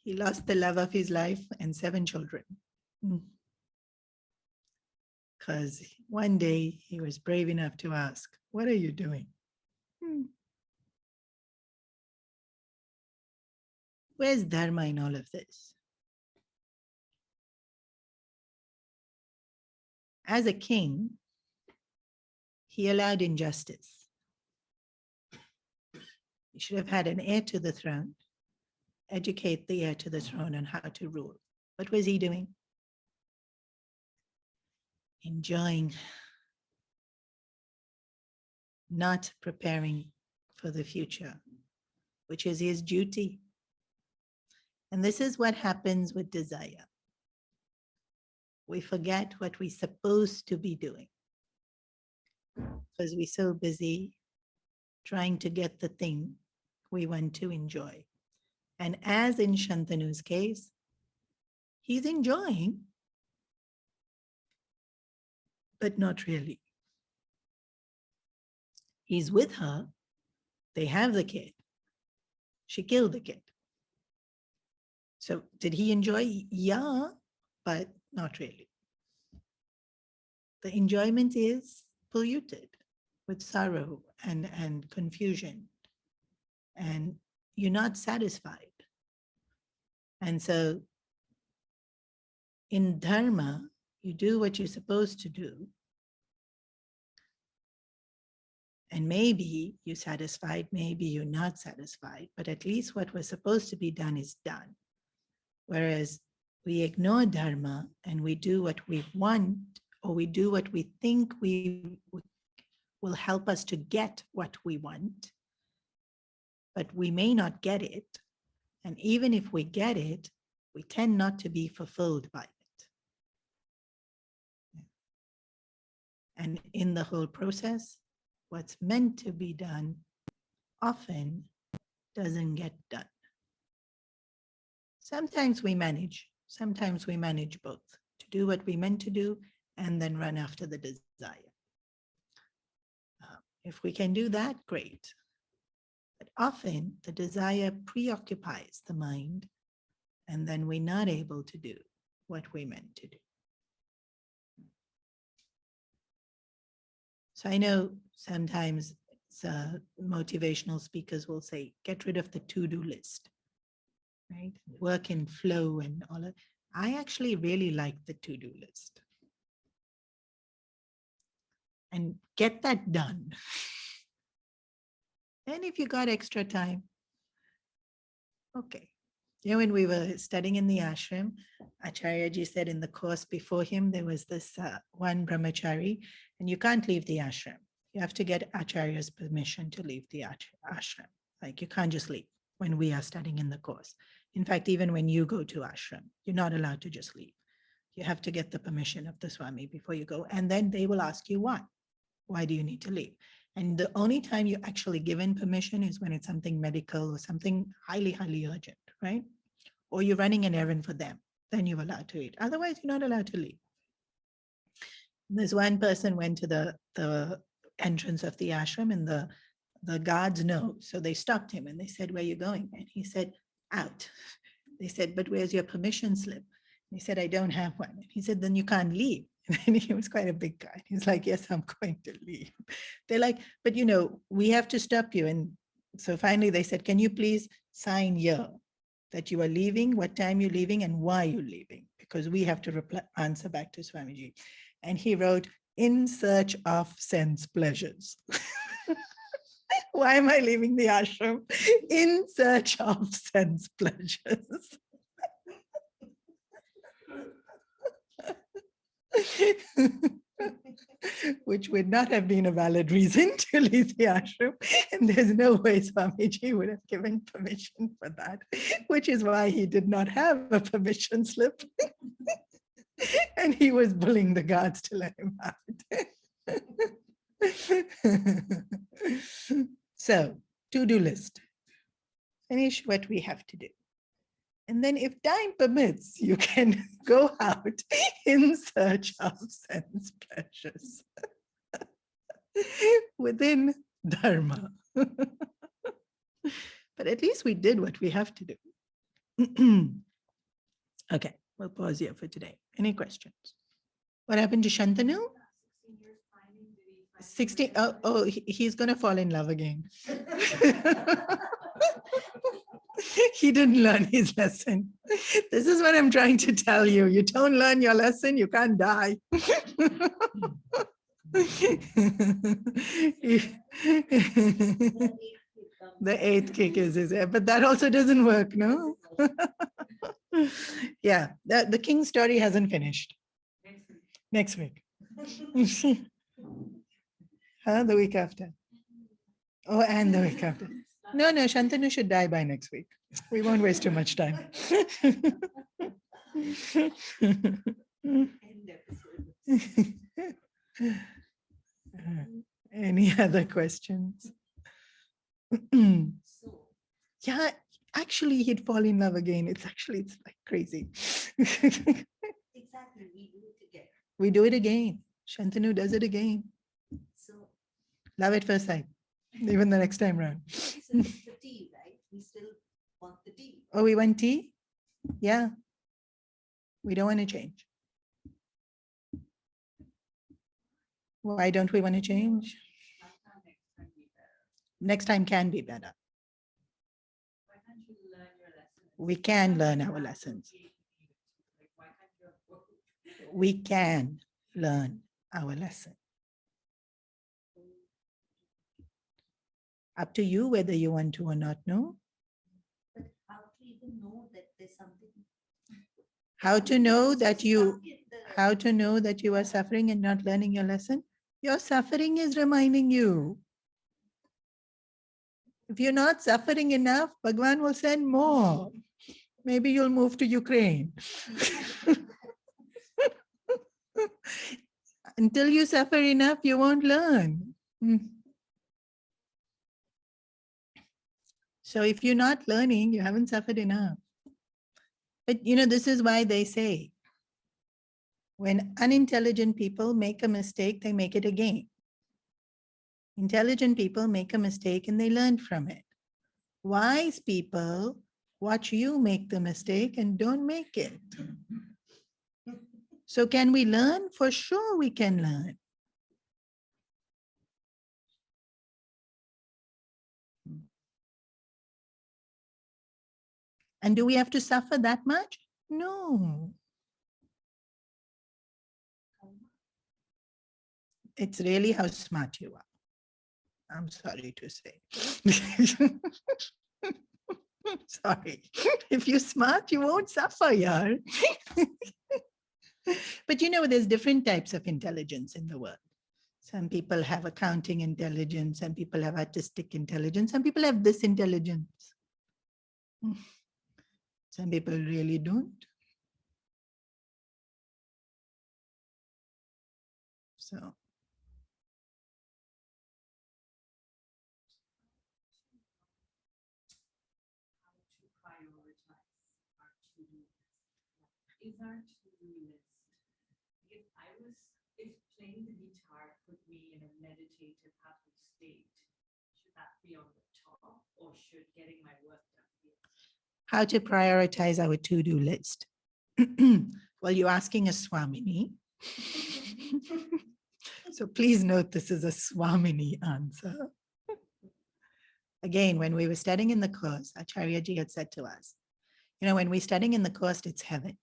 Speaker 1: He lost the love of his life and 7 children. Because one day he was brave enough to ask, "What are you doing?" Where's Dharma in all of this? As a king, he allowed injustice. He should have had an heir to the throne, educate the heir to the throne on how to rule. What was he doing? Enjoying, not preparing for the future, which is his duty. And this is what happens with desire. We forget what we're supposed to be doing because we're so busy trying to get the thing we want to enjoy. And as in Shantanu's case, he's enjoying, but not really. He's with her, they have the kid. She killed the kid. So did he enjoy? Yeah, but not really. The enjoyment is polluted with sorrow and confusion, and you're not satisfied. And so in Dharma, you do what you're supposed to do, and maybe you're satisfied, maybe you're not satisfied, but at least what was supposed to be done is done. Whereas we ignore Dharma and we do what we want, or we do what we think will help us to get what we want, but we may not get it. And even if we get it, we tend not to be fulfilled by it. And in the whole process, what's meant to be done often doesn't get done. Sometimes we manage both, to do what we meant to do and then run after the desire. If we can do that, great. But often the desire preoccupies the mind, and then we're not able to do what we meant to do. So I know sometimes motivational speakers will say, get rid of the to-do list, right? Work in flow and all that. I actually really like the to-do list. And get that done. And if you got extra time, okay. You know, when we were studying in the ashram, Acharyaji said in the course before him, there was this one brahmachari, and you can't leave the ashram. You have to get Acharya's permission to leave the ashram. Like, you can't just leave when we are studying in the course. In fact, even when you go to ashram, you're not allowed to just leave. You have to get the permission of the Swami before you go. And then they will ask you why. Why do you need to leave? And the only time you actually given permission is when it's something medical or something highly, highly urgent, right? Or you're running an errand for them, then you're allowed to eat. Otherwise, you're not allowed to leave. This one person went to the entrance of the ashram and the guards know. So they stopped him and they said, where are you going? And he said, out. They said, but where's your permission slip? And he said, I don't have one. And he said, then you can't leave. And he was quite a big guy. He's like, yes, I'm going to leave. They're like, but we have to stop you. And so finally they said, can you please sign here that you are leaving, what time you're leaving, and why you're leaving? Because we have to answer back to Swamiji. And he wrote, in search of sense pleasures. Why am I leaving the ashram? In search of sense pleasures. Which would not have been a valid reason to leave the ashram. And there's no way Swamiji would have given permission for that, which is why he did not have a permission slip. And he was bullying the guards to let him have it. So, to-do list. Finish what we have to do. And then if time permits, you can go out in search of sense pleasures within Dharma. But at least we did what we have to do. Okay, we'll pause here for today. Any questions? What happened to Shantanu? 16. Oh, he's going to fall in love again. He didn't learn his lesson. This is what I'm trying to tell you. You don't learn your lesson, you can't die. The eighth kick is his head, but that also doesn't work, no? Yeah, the king story hasn't finished. Next week. The week after. Oh, and the week after. No, Shantanu should die by next week. We won't waste too much time. Any other questions? Yeah, actually he'd fall in love again. It's like crazy.
Speaker 2: Exactly, we do it again.
Speaker 1: We do it again. Shantanu does it again.
Speaker 2: So
Speaker 1: Love at first sight, even the next time round.
Speaker 2: so it's the tea, right? We still want the tea.
Speaker 1: Oh, we want tea? Yeah. We don't want to change. Why don't we want to change? Next time can be better.
Speaker 2: Why can't you learn your lesson?
Speaker 1: We can learn our lessons. We can learn our lesson. Up to you whether you want to or not, no?
Speaker 2: But how to even know that there's something?
Speaker 1: How to know that you are suffering and not learning your lesson? Your suffering is reminding you. If you're not suffering enough, Bhagwan will send more. Maybe you'll move to Ukraine. Until you suffer enough, you won't learn. So if you're not learning, you haven't suffered enough. But this is why they say, when unintelligent people make a mistake, they make it again. Intelligent people make a mistake and they learn from it. Wise people watch you make the mistake and don't make it. So can we learn? For sure we can learn. And do we have to suffer that much? No. It's really how smart you are. I'm sorry to say. Sorry. If you're smart, you won't suffer, yaar. But there's different types of intelligence in the world. Some people have accounting intelligence, some people have artistic intelligence, some people have this intelligence. Some people really don't. So
Speaker 3: to-do list? Is our to-do list, if playing the guitar put me in a meditative happy state, should that be on the top or should getting my work done be on the top?
Speaker 1: How to prioritize our to-do list? Well, you're asking a Swamini. So please note this is a Swamini answer. Again, when we were studying in the course, Acharyaji had said to us, when we're studying in the course, it's heaven.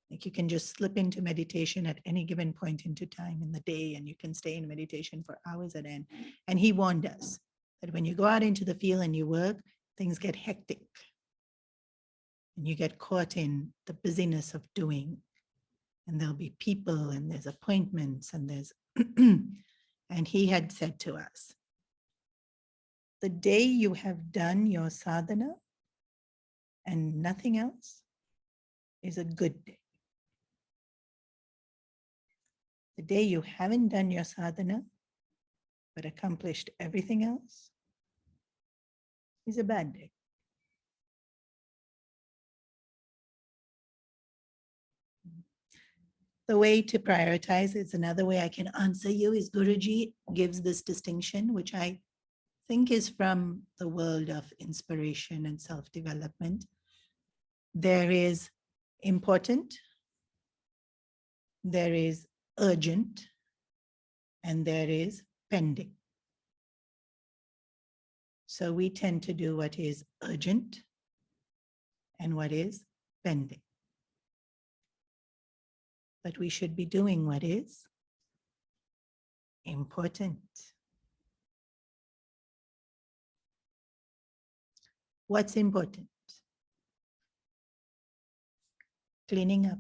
Speaker 1: Like you can just slip into meditation at any given point into time in the day, and you can stay in meditation for hours at end. And he warned us that when you go out into the field and you work, things get hectic. And you get caught in the busyness of doing. And there'll be people, and there's appointments, and there's, and he had said to us, the day you have done your sadhana and nothing else is a good day. The day you haven't done your sadhana but accomplished everything else is a bad day. The way to prioritize is another way I can answer you is Guruji gives this distinction, which I think is from the world of inspiration and self-development. There is important, there is urgent, and there is pending. So we tend to do what is urgent and what is pending. But we should be doing what is important. What's important? Cleaning up,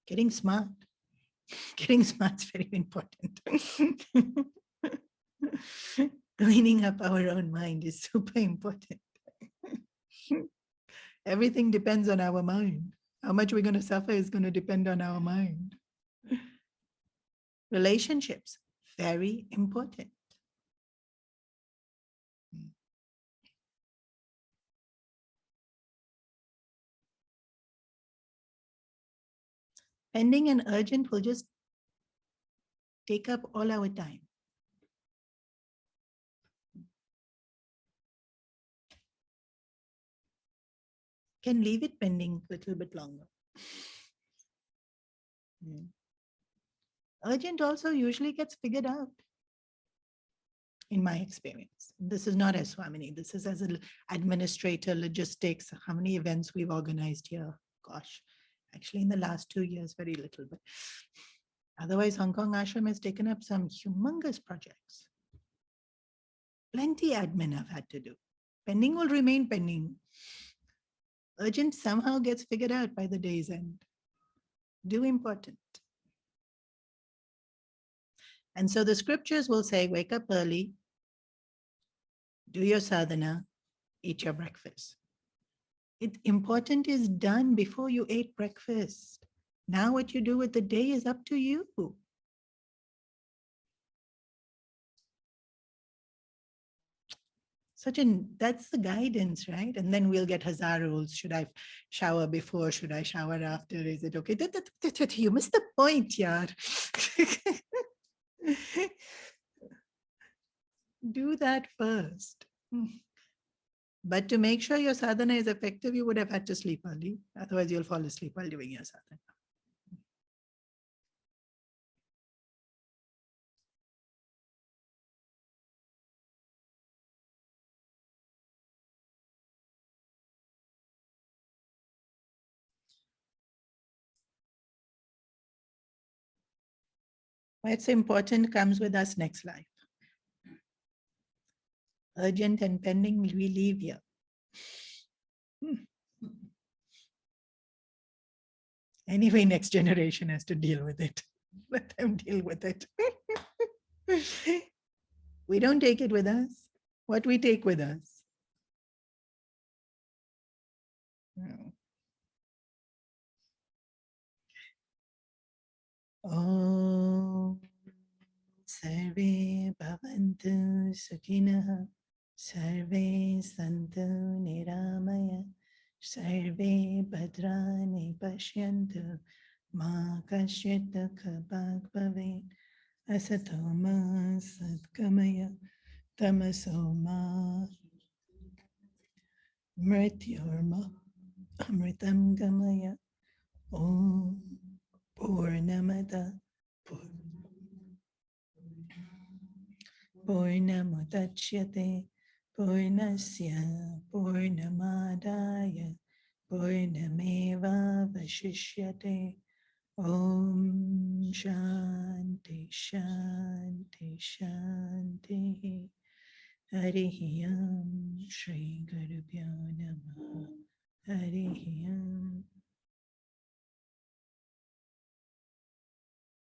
Speaker 1: getting smart. Getting smart is very important. Cleaning up our own mind is super important. Everything depends on our mind. How much we're going to suffer is going to depend on our mind. Relationships, very important. Pending and urgent will just take up all our time. Can leave it pending a little bit longer. Urgent also usually gets figured out, in my experience. This is not as Swamini. This is as an administrator, logistics, how many events we've organized here. Gosh, actually in the last 2 years, very little, but otherwise Hong Kong Ashram has taken up some humongous projects. Plenty admin I've had to do. Pending will remain pending. Urgent somehow gets figured out by the day's end. Do important. And so the scriptures will say, wake up early, do your sadhana, eat your breakfast. Important is done before you ate breakfast. Now what you do with the day is up to you. That's the guidance, right? And then we'll get hazar rules. Should I shower before? Should I shower after? Is it okay? You missed the point, yaar. Do that first. But to make sure your sadhana is effective, you would have had to sleep early. Otherwise, you'll fall asleep while doing your sadhana. What's important comes with us next life. Urgent and pending, we leave here. Anyway, next generation has to deal with it. Let them deal with it. We don't take it with us. What we take with us. Om Sarve Bhavantu Sukhinah Sarve Santu Niramaya Sarve Bhadrani Pashyantu Ma Kashit Kabhag Bhavet Asato Ma Satkamaya Tamaso Ma Mrityorma Amritam Gamaya Om Purnamada Purnamudachyate Purnasya Purnamadaya Purnameva Vashishyate Om Shanti Shanti Shanti Harihiyam Shri Gurubhyo Namaha Harihiyam